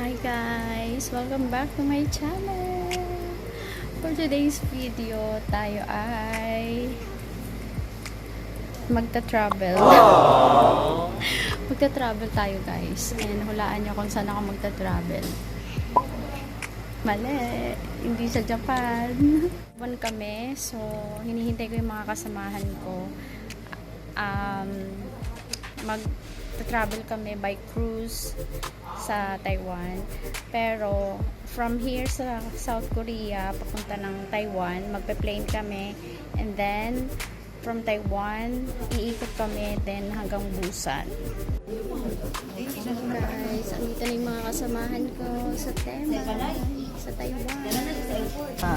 Hi guys! Welcome back to my channel! For today's video, tayo ay magta-travel. Magta-travel tayo guys. And hulaan nyo kung saan ako magta-travel. Mali! Hindi sa Japan. Buwan kami. So, hinihintay ko yung mga kasamahan ko. Mag-travel kami by cruise sa Taiwan. Pero from here sa South Korea papunta ng Taiwan, magpe-plane kami, and then from Taiwan iikot kami then hanggang Busan. Guys, andito na yung mga kasamahan ko sa Tema, sa Taiwan.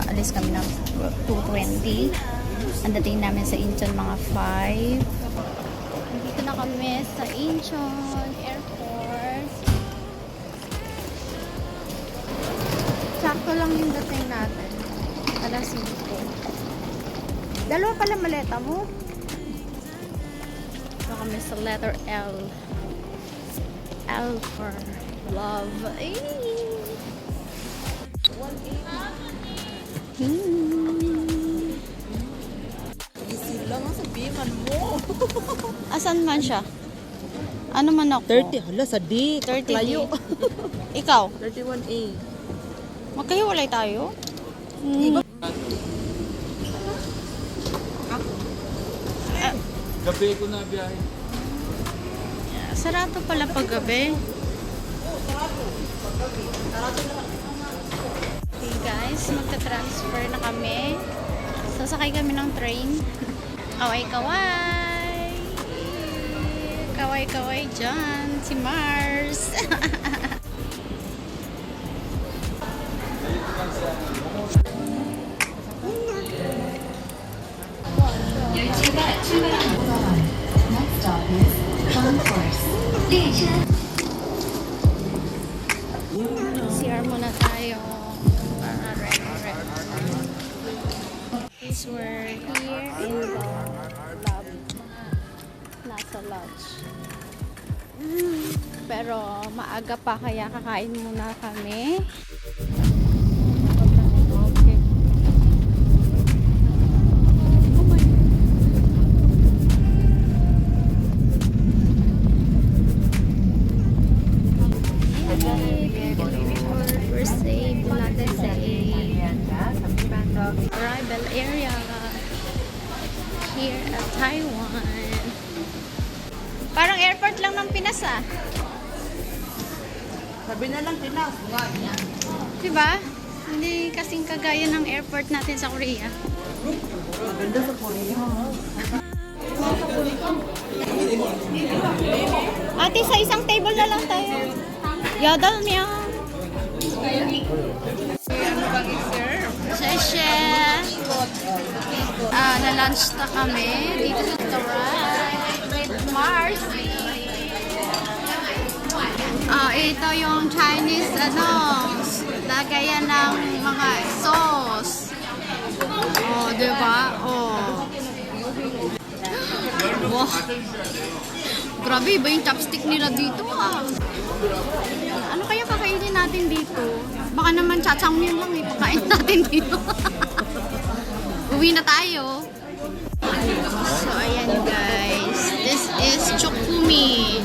Alis kami ng 2:20. Ang dating namin sa Incheon mga 5. Andito na kami sa Incheon Airport. Sakto lang yung dating natin. Alas 5. Dalawa pala maleta mo. Ito kami sa letter L. L for love. Ay! Sila nga sabihin man mo. Asan man siya? Ano man ako? 30. Hala, sa D. 30 Layo. Ikaw? 31A. Magkahiwalay tayo? Gabi ko na biyahe. Sarado pala pag gabi. Okay guys, magta-transfer na kami. Sasakay kami ng train. Kaway-kaway! Kaway-kaway dyan. Si Mars. CR muna tayo. We're here in the lab. Nasa lodge. Pero maaga pa kaya kakain muna kami. Okay. Oh my God. We're safe. Natin safe. Arrival area here at Taiwan. Parang airport lang ng Pinas ah. Sabi na lang, Pinas. Diba? Hindi kasing kagaya ng airport natin sa Korea. Maganda sa Korea. Ate, sa isang table na lang tayo. Yadal niya. Ano bang i-serve? Chef. Na-lunch na kami dito sa restaurant with Marcy. Ito yung Chinese lagayan ng mga sauce. Diba? Wow. Grabe, iba yung chopstick nila dito ah. Ano kaya kakainin natin dito? Baka naman chachangmyeon lang ipakain natin dito. Uwi na tayo. So, ayan guys. This is chukumi.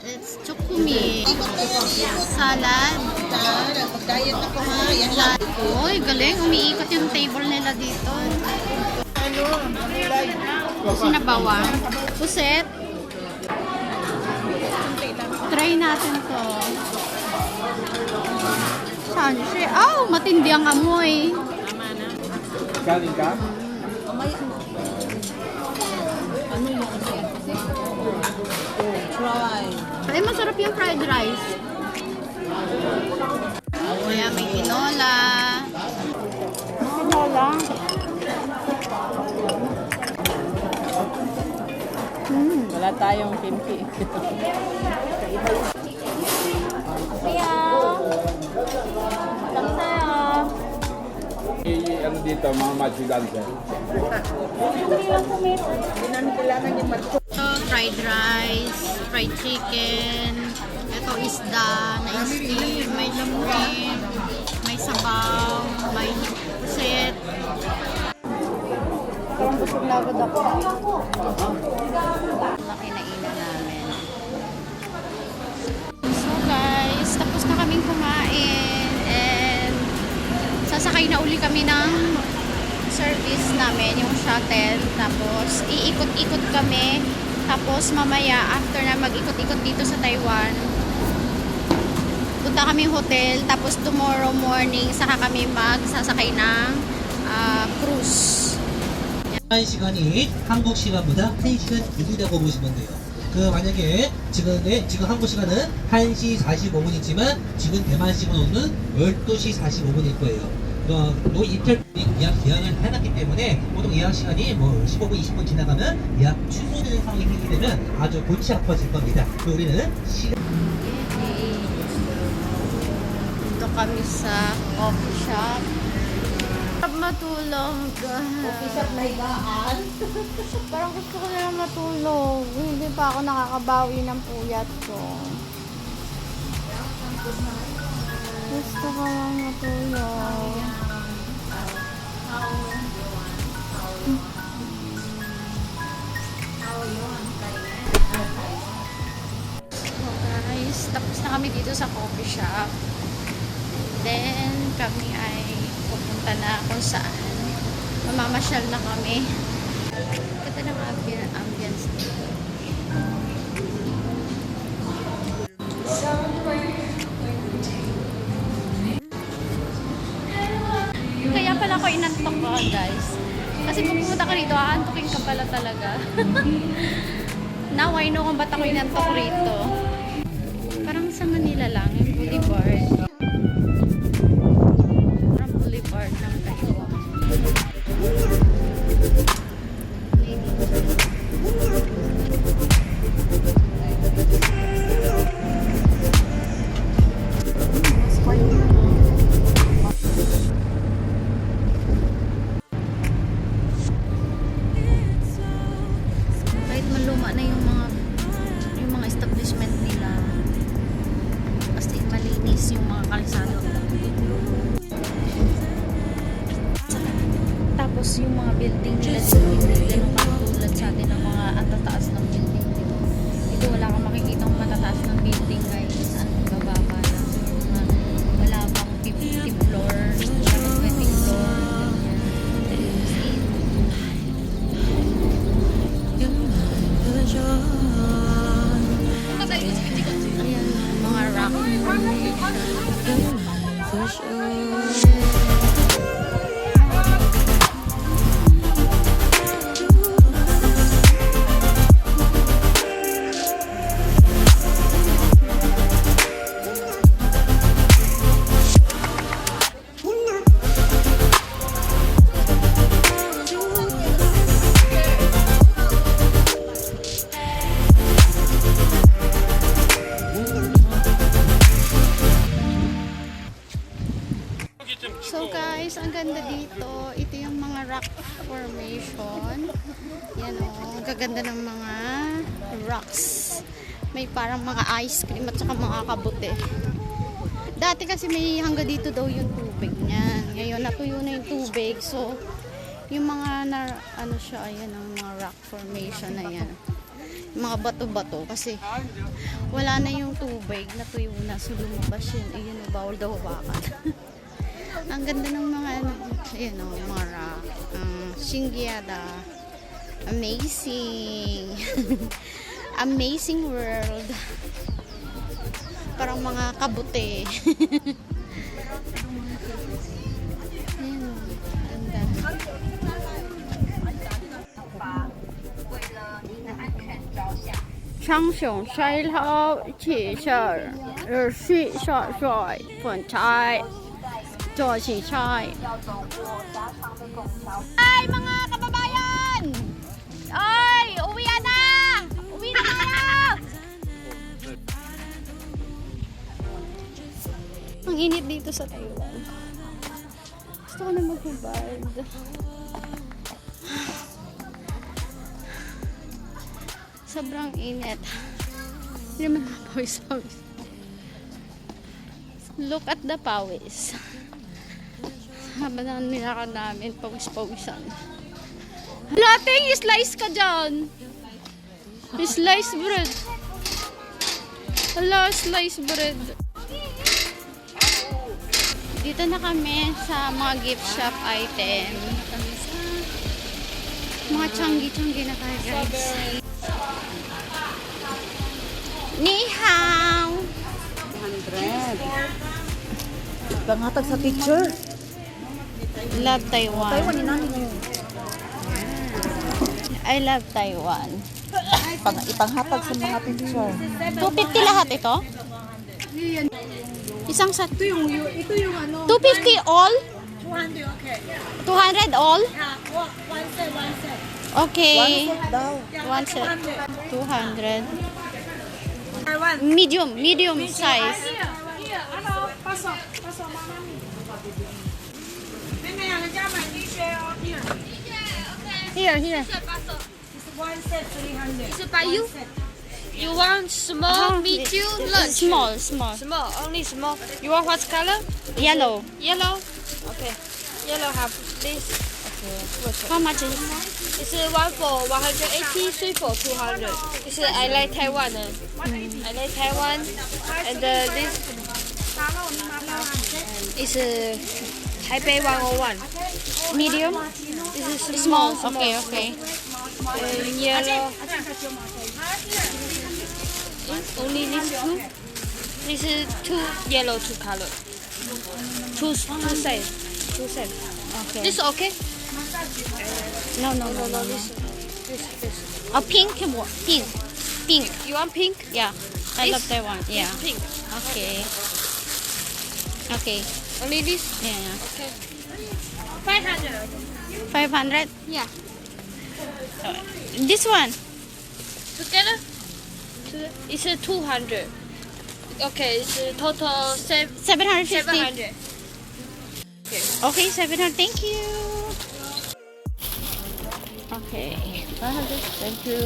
It's chukumi. Salad. Mag-diet ako ha. Uy, galing. Umiikot yung table nila dito. Sinabawan. Puset. Try natin to. Saan siya? Oh, matindi ang amoy. Galing ka? Ano yung try. Ay, masarap yung fried rice. Kaya may tinola. Tinola. Wala tayong kimchi. Kaya, lang tayo. Ano dito, mga magic dancer. Hindi lang kumita. Kailangan yung marko. Ito, fried rice, fried chicken. Ito, isda na steam, may shrimp, may sabaw, may puset. Parang busog na agad ako. Laki na ina namin. So guys, tapos na kaming kumain and sasakay na uli kami ng service namin, yung shuttle. Tapos iikot-ikot kami. Tapos mamaya, after na mag-ikot-ikot dito sa Taiwan, punta kami hotel. Tapos tomorrow morning, saka kami magsasakay ng cruise. 시간이 한국 시간보다 1시간 느리다고 보시면 돼요. 만약에 지금 한국 시간은 1시 45분이지만 지금 대만 시간으로는 12시 45분일 거예요. 또 이틀 예약 기한을 해놨기 때문에 보통 예약 시간이 뭐 15분, 20분 지나가면 예약 취소되는 상황이 생기게 되면 아주 골치 아파질 겁니다. 우리는 시간 Dito kami sa coffee shop. Matulog. Coffee shop na higaan. Parang gusto ko na matulog. Hindi pa ako nakakabawi ng puyat ko. Gusto ko lang matulog. So guys, tapos na kami dito sa coffee shop. Then, kami ay pupunta na kung saan. Mamamasyal na kami. Ganda ng ambience dito. Kaya pala ako inantok ko, guys. Kasi kung pumunta ka rito, aantukin ka pala talaga. Now I know kung ba't ako inantok rito. Parang sa Manila lang, yung boulevard. Parang boulevard ng Taiwan. Kahit maluma na yung mga establishment nila, kasi malinis yung mga kalsada. Tapos yung mga building nila dito, hindi ganun katulad sa atin ng mga ang tataas ng building dito. Dito wala kang makikita ng matataas ng building, guys. Ang bababa lang. Wala pang 50 floor, 20 floor. Ayan, mga rock. So guys, ang ganda dito. Ito yung mga rock formation. Yan o, ang gaganda ng mga rocks. May parang mga ice cream at saka mga kabute. Dati kasi may hangga dito daw yung tubig niyan. Ngayon natuyo na yung tubig. So, yung mga ano siya, ayan ang mga rock formation na yan. Mga bato-bato kasi wala na yung tubig, natuyo na. So, lumabas yun. Ayun, bawal daw hawakan. Ang ganda ng mga ano, ayan o, mga rock. Shingyada. Amazing. Amazing world. Parang mga kabute. Ayan o, ganda. Chang Xiong Shai Hao Qi Shai Shi Shai Shai Fun Chai Joshi Chai. Ay mga kababayan! Ay, uwi na! Uwi na tayo! Ang init dito sa Taiwan. Gusto ko na maghubad. Sobrang init. Hindi naman napawis-pawis. Look at the pawis. Habang na nilakad namin, pawis-pawisan. Lating, slice ka dyan. Slice bread. Hala, slice bread. Dito na kami sa mga gift shop item. Mga changi-changi na tayo, guys. Ni hao. 100. Pangatag sa picture. Love Taiwan. Taiwan ni nani mo. I love Taiwan. Ipanghatag sa mga picture. 250 lahat ito? Isang set. Ito yung ano. 250 all? 200, okay. 200 all? One set. Okay. Daw. One set. 200. Taiwan. Medium size. Here. One set 300. Is it by you? You want small, medium, large? Small. Small, only small. You want what color? Yellow. Yellow? Okay. Yellow have this. How much is It's one for 180, three for 200. It's I like Taiwan. I like Taiwan. And this is Taipei 101. medium? This is Small. small. Okay. Yellow. Only these two. This is two yellow, two color. Two size. Two size. Okay. This okay? No. This. Oh, pink. Pink. You want pink? Yeah. I This? love Taiwan. Yeah. Pink. Okay. Only this? Yeah. Okay. 500. 500? Yeah. This one? Together? It's 200. Okay, it's total 750. 700. Okay, 700. Thank you. Okay. 500. Thank you.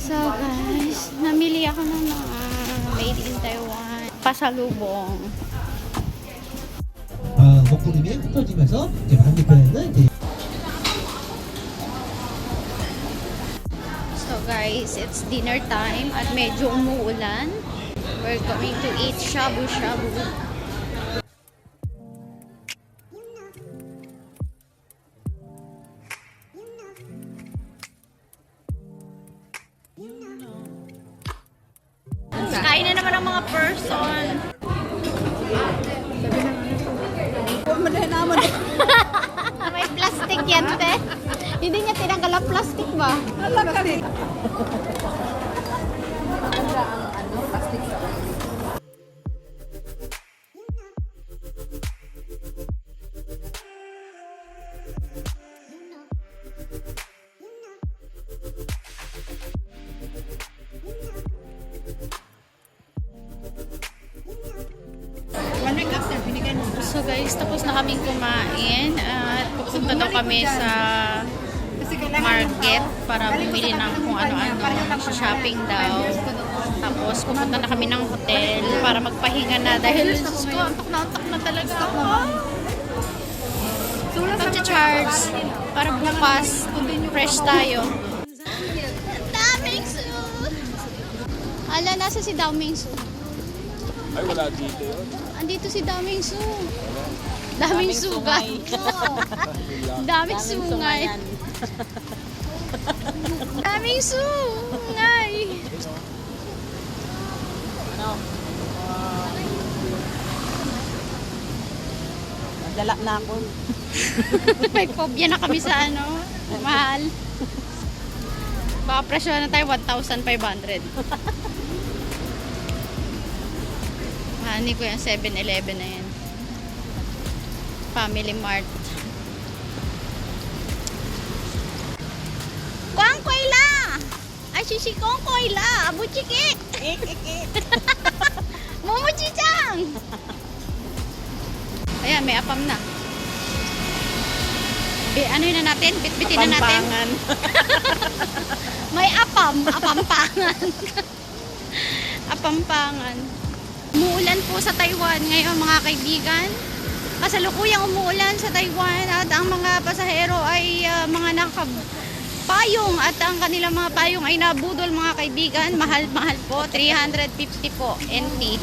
So guys, namili ako ng mga made in Taiwan. Pasalubong. 먹구름이 흩어지면서 이제 반대편에는 이제 So guys, it's dinner time at medyo umuulan. We're going to eat shabu-shabu. Kain na naman ang mga person. Huwag mo na naman. May plastic yan, te. Hindi niya tinanggal ang plastic ba? Plastic. So guys, tapos na kaming kumain at pupunta daw kami sa market para bumili ng kung ano-ano, shopping daw. Tapos pupunta na kami ng hotel para magpahinga na dahil antok na talaga ako. Pag-charge para bukas fresh tayo. Daming Su! Ala, nasa si Daming Su? Ay, wala dito yun. Andito si Daming Su. Daming sugay. Daming sungay. Daming sungay. Dala na ako. May phobia na kami sa ano. Mahal. Baka presyo na tayo 1,500. Mahani ko yung 7-Eleven na yan. Family Mart. Kongkoy la! Ay, shishi kongkoy la! Abu chiki! Momochi-chan! Ayan, may apam na. Ano yun na natin? Bitbitin na natin. May apampangan. Apampangan. Umuulan po sa Taiwan ngayon mga kaibigan. Kasalukuyang umuulan sa Taiwan at ang mga pasahero ay mga nakapayong at ang kanilang mga payong ay nabudol mga kaibigan. Mahal-mahal po. 350 po NT.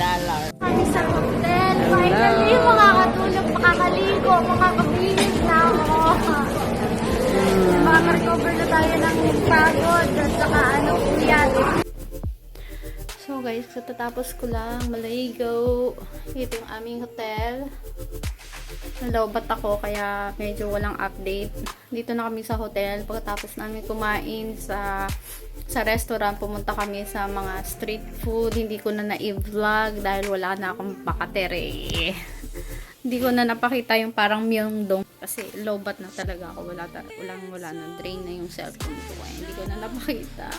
Kami sa hotel. Finally, makakatulog, makakaligo, makakabilis na ako. Makaka-recover na tayo ng pagod at saka puyat. So guys, katatapos ko lang maligo. Ito yung aming hotel. Nalobat ako kaya medyo walang update. Dito na kami sa hotel. Pagkatapos namin kumain sa restaurant, pumunta kami sa mga street food. Hindi ko na na-vlog dahil wala na akong pakatere. Hindi ko na napakita yung parang Myeongdong kasi lowbat na talaga ako. Wala na, drain na yung cellphone ko. Hindi ko na napakita.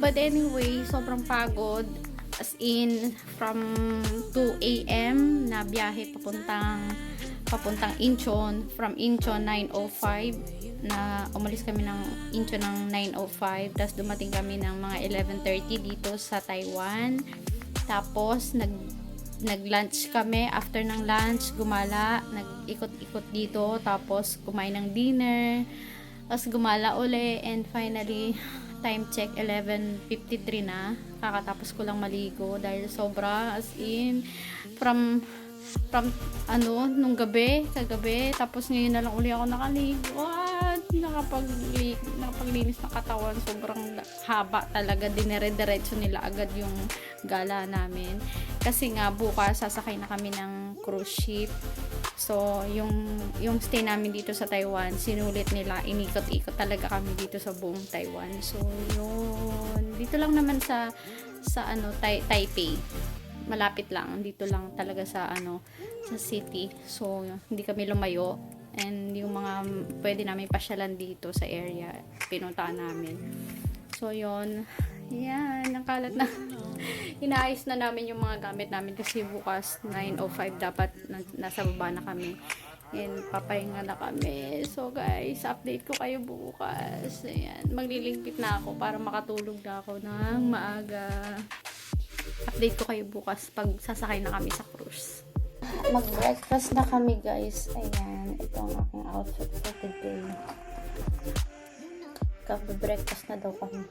But anyway, sobrang pagod. As in, from 2 a.m. na biyahe papuntang Incheon. From Incheon, 9:05. Na umalis kami ng Incheon ng 9:05. Tapos dumating kami ng mga 11:30 dito sa Taiwan. Tapos, nag-lunch kami. After ng lunch, gumala. Nag-ikot-ikot dito. Tapos, kumain ng dinner. Tapos, gumala uli. And finally, time check 11:53 na. Kakatapos ko lang maligo dahil sobra, as in from nung kagabi, tapos ngayon na lang uli ako nakaligo at nakapaglinis ng katawan. Sobrang haba talaga, dinere-diretso nila agad yung gala namin kasi nga bukas sasakay na kami ng cruise ship. So, yung stay namin dito sa Taiwan, sinulit nila, inikot-ikot talaga kami dito sa buong Taiwan. So, yun. Dito lang naman sa Taipei. Malapit lang. Dito lang talaga sa city. So, hindi kami lumayo. And yung mga pwede namin pasyalan dito sa area, pinuntaan namin. So, yun. Yan, nakalat na. Inaayos na namin yung mga gamit namin kasi bukas 9:05 dapat nasa baba na kami. And papahinga na kami. So guys, update ko kayo bukas. Ayan, magliligpit na ako para makatulog na ako ng maaga. Update ko kayo bukas pag sasakay na kami sa cruise. Mag-breakfast na kami guys. Ayan, ito ang aking outfit for today. Breakfast na daw kami.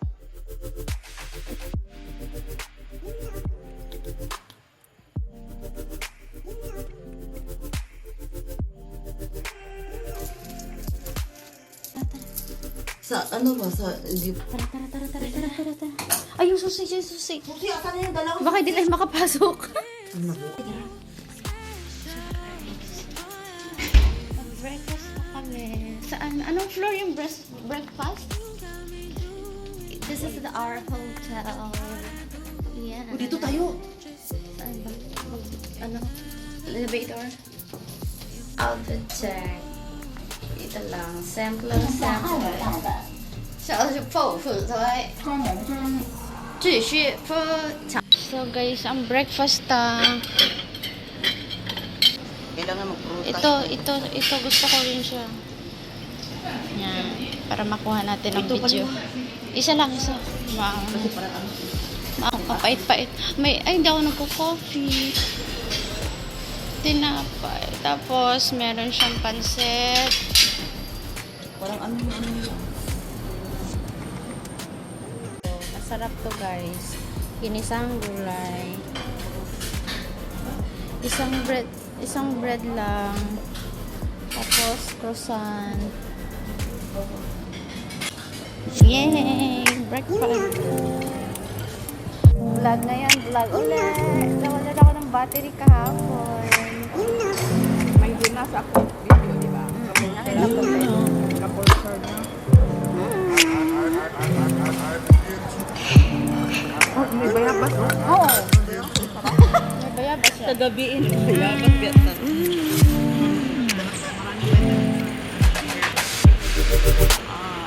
Sa ano ba? Sa... Tara. Ay, yung susi. Susi, asan na yung dalawa? Baka hindi tayo makapasok. Breakfast na kami. Saan? Anong floor yung breakfast? This is our hotel. Yeah. Dito tayo. Saan ba? Elevator? Outfit check. Ito lang. Sample. So guys, ang breakfast Kailangan magprutas. ito gusto ko rin siya. Yan. Para makuha natin ang video. Isa lang. Mapait-pait. Hindi ako nagko-coffee. Tinapay. Tapos, meron siyang pansit. Parang ano. Masarap to guys. Ginisang gulay. Isang bread lang. Tapos, croissant. Yay! Breakfast. Vlog na yan. Vlog ulit. Nawala ako ng battery kahapon. May nasa ako video, di ba? Nakita ko ba yun? Kapulsor na. May bayabas, no? Oo. May bayabas siya. Tagabiin. Bayabas, Vietnam.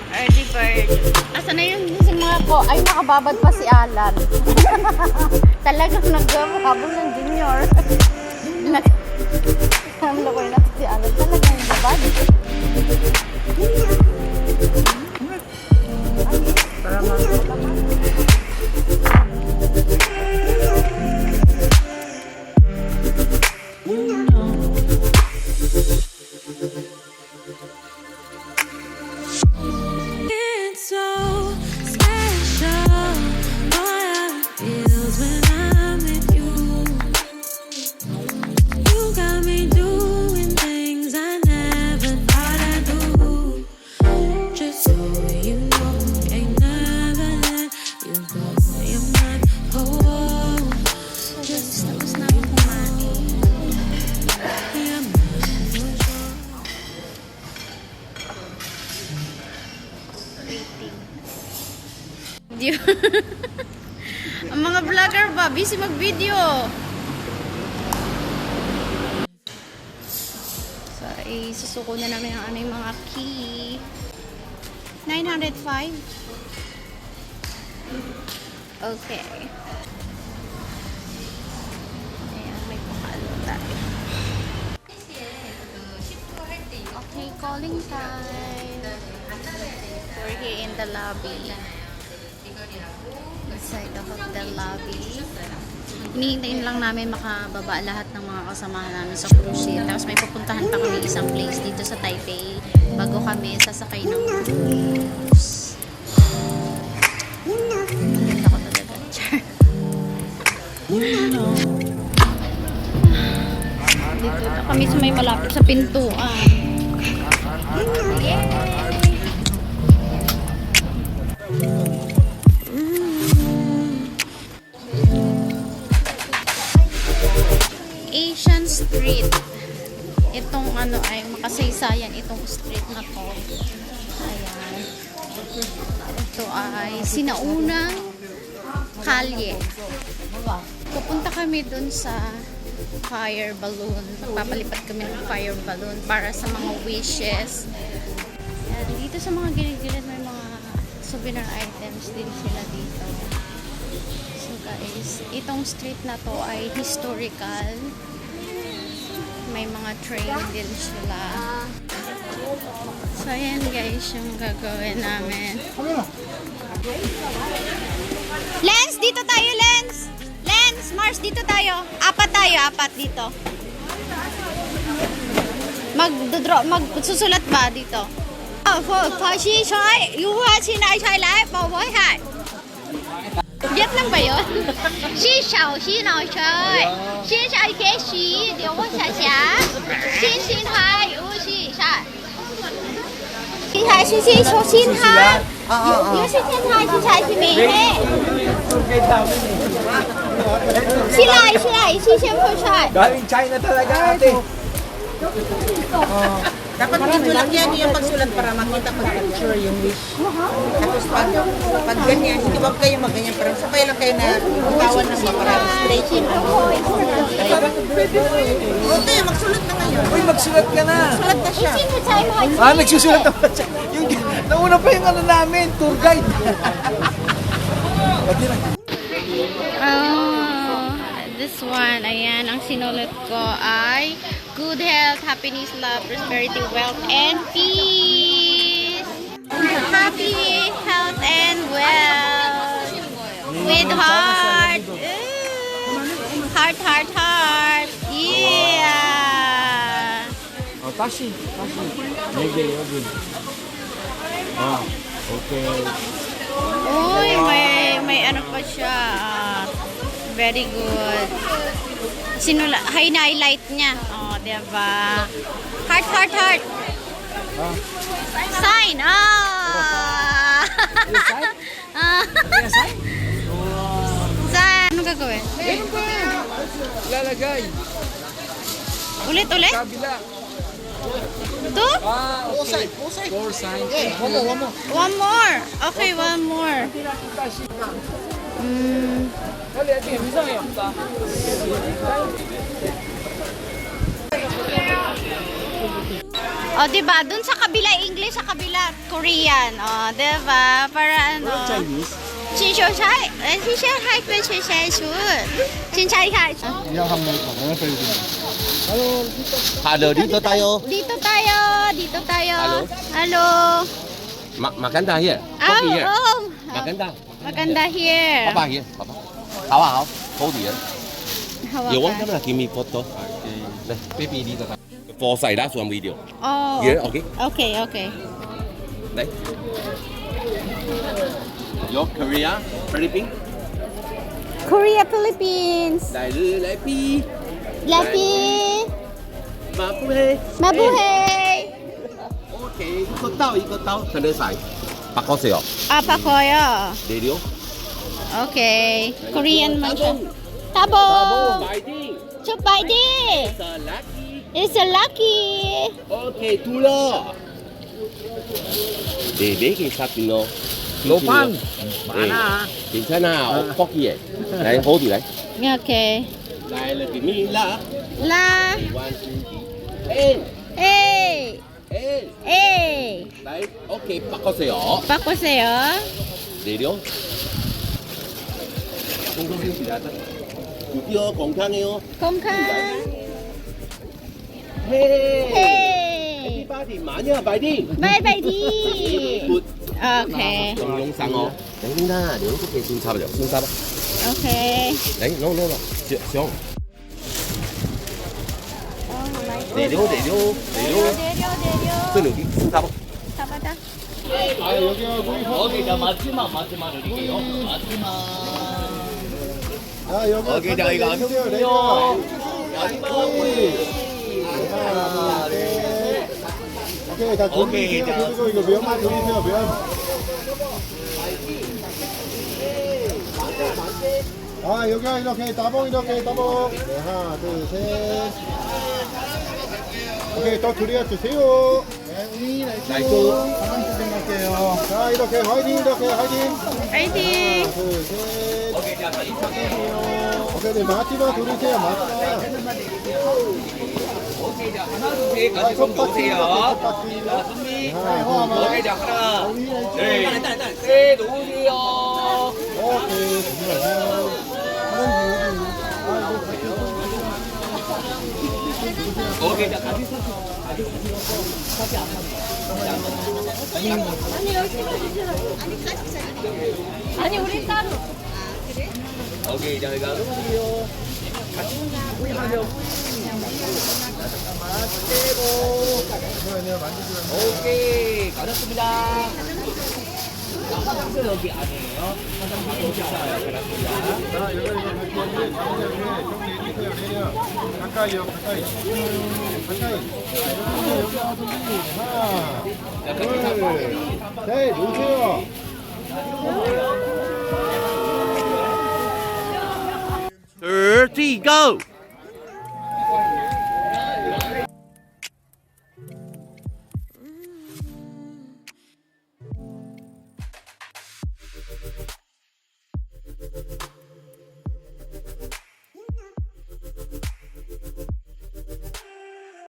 Early bird. Asa na yung mga ko? Ay, nakababad pa si Alan. Talagang nag-habol ng junior. Naglakoy na si Alan. Talagang nagabad. Para It's so special. What it feels when I'm with you. You got me doing things I never thought I'd do. Just so you know, ain't never let you go. You're mine, oh. Just Tapos na ako kumain. you're mine, for sure. Video. Ang mga vlogger ba, busy mag-video. So, isusuko na namin ang ano yung mga key. 905. Okay. Ayan, may pakalo tayo. Okay, calling time. We're here in the lobby. Inside the hotel lobby. Hinihintayin lang namin makababa lahat ng mga kasamahan namin sa cruise ship. Tapos may pupuntahan pa kami isang place dito sa Taipei bago kami sasakay ng cruise. Nandito ako talaga. Char. Dito na kami sa may malapit sa pintuan. Yay! Asian Street. Itong ano ay makasaysayan itong street na to. Ayan. Ito ay sinaunang kalye. Pupunta kami dun sa fire balloon. Magpapalipad kami ng fire balloon para sa mga wishes. Ayan. Dito sa mga gilid-gilid may mga souvenir items din sila dito. So guys, itong street na to ay historical. May mga train din sila. So ayan guys, yung gagawin namin. Lens, dito tayo, Lens! Lens, Mars, dito tayo. Apat dito. Magsusulat ba dito? Vietnam ba yun? Xi shao xi nao shui. Xin shao ke xi, liu xia xia. Xin xin hai, wu xi sha. Xin hai xin xin shou xin hai. Liu xi xin hai, xin shai xin mei he. Xi lai, xi xian fu shai. Galing China talaga ate. Dapat dito lang yan yung pagsulat para makita pag-picture yung wish. Tapos pag ganyan, hindi ba kayo magganyan? Parang sabay lang kayo na tawan ng mga parang straight. Okay, magsulat na ngayon. Uy, magsulat ka na. Sulat na siya. Nagsusulat na siya. Yung, nauna pa yung ano namin, tour guide. Oh, this one, ayan, ang sinulat ko ay good health, happiness, love, prosperity, wealth, and peace. Happy health and wealth. With heart. Heart, heart, heart. Yeah. Oh, Tashi. Maybe, Ah, okay. Uy, may ano pa siya. Very good. Highlight niya. Oh, diba? Heart, heart, heart. Sign. Ah. Sign. Ano gagawin? Ganun ba? Lalagay. Ulit. Kabila. Ito? Ah, okay. Four signs. One more. Okay, one more. Dali, ate. Minsan yung ka. O, diba? Dun sa kabila, English, sa kabila, Korean. O, diba? Para ano? Chinese. 新秀才，新秀才跟学生出，新菜菜。 Hello, dito tayo. Dito tayo. Hello. Hello. Makan tayo. Oh, Maganda. Maganda here. Papa here. Papa. Hảo hảo. Hold it. You want Hawakan. to give me photo? Đây, baby đi rồi. For xảy ra xuống video. Oh. Here, okay. Okay, okay. Đấy. Your Korea, Philippines. Korea, Philippines. Đại lư lễ pi. Lapi. Mabuhay. Mabuhay. Okay. 이거 따오. 근데 사이. 바꿔세요. Pakoyo. 내려. Okay. Korean man siya. Tabo. 파이팅. Chupaydi. Sa lucky. It's a lucky. Okay, 둘러. 네, 네 개 샀ino. Lopang. 많아. 괜찮아. 포기해. 네, hold it. Okay. Đây là cái mi là La. 1, 2, 3. Ê, Hey. ê. Hey. Đấy, ok, 바꿔세요. Pakoseyo. 내려. 드디어 건강해요. Kumkang. 헤이. Hey. 해피바디 마녀 파이팅. Bye bye di. 굿. Okay. 영상어. 내린다. 이렇게 손 잡아줘. 손 잡아. Okay. 네, no. 정. 내려. Derio. 손 여기 손 잡아. Sabada. 아, 여기 오케이, 자, 이거 안 내리세요. 하나, 셋. 오케이, 다 돌리세요. 그리고 이거 면만 돌리세요, 면. 아, 여기 이렇게 따봉 이렇게 따봉. 네, 하나, 둘, 셋. 오케이, 더 들여주세요. 네, 나이스. 가만히 생각해요. 자, 이렇게 화이팅, 이렇게 화이팅. Fighting. 하나, 둘, 셋. 오케이, 네, 마지막 돌리세요, 마지막. 같이 손 놓으세요. 자, 준비. 하나, 오케이, 자, 하나. 네, 놓으세요. 오케이, 잠시만요. 오케이, 자, 같이 손. 아니 우리 따로. 오케이, 자, 이거 놓으세요. 오케이, 가졌습니다. 화장실 여기 아니에요? 화장실 자, 여기 내려. 가까이요, 가까이. 가까이. 여기 와서 하나, 둘, 셋, 놓으세요. Dirty go.